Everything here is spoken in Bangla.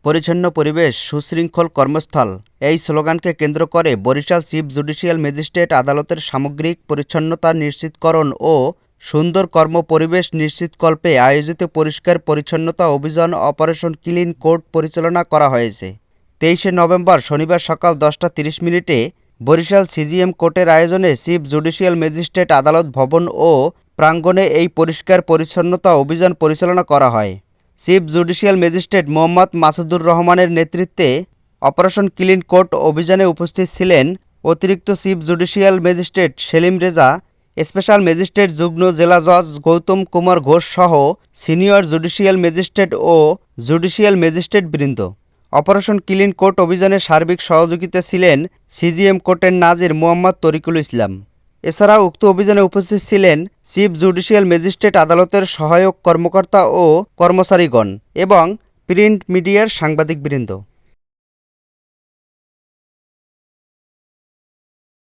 পরিচ্ছন্ন পরিবেশ, সুশৃঙ্খল কর্মস্থল এই স্লোগানকে কেন্দ্র করে বরিশাল চিফ জুডিশিয়াল ম্যাজিস্ট্রেট আদালতের সামগ্রিক পরিচ্ছন্নতা নিশ্চিতকরণ ও সুন্দর কর্মপরিবেশ নিশ্চিতকল্পে আয়োজিত পরিষ্কার পরিচ্ছন্নতা অভিযান অপারেশন ক্লিন কোর্ট পরিচালনা করা হয়েছে। 23শে নভেম্বর শনিবার সকাল 10টা 30 মিনিটে বরিশাল সিজিএম কোর্টের আয়োজনে চিফ জুডিশিয়াল ম্যাজিস্ট্রেট আদালত ভবন ও প্রাঙ্গণে এই পরিষ্কার পরিচ্ছন্নতা অভিযান পরিচালনা করা হয়। Chief judicial magistrate Mohammad Masudur রহমানের নেতৃত্বে অপারেশন ক্লিন কোর্ট অভিযানে উপস্থিত ছিলেন অতিরিক্ত chief judicial magistrate Selim Reza, special magistrate যুগ্ম জেলা জজ গৌতম কুমার ঘোষ সহ সিনিয়র জুডিশিয়াল ম্যাজিস্ট্রেট ও জুডিশিয়াল ম্যাজিস্ট্রেট বৃন্দ। অপারেশন ক্লিন কোর্ট অভিযানে সার্বিক সহযোগিতা ছিলেন সিজিএম কোর্টের নাজির মোহাম্মদ তরিকুল ইসলাম। এছাড়াও উক্ত অভিযানে উপস্থিত ছিলেন চিফ জুডিশিয়াল ম্যাজিস্ট্রেট আদালতের সহায়ক কর্মকর্তা ও কর্মচারীগণ এবং প্রিন্ট মিডিয়ার সাংবাদিকবৃন্দ।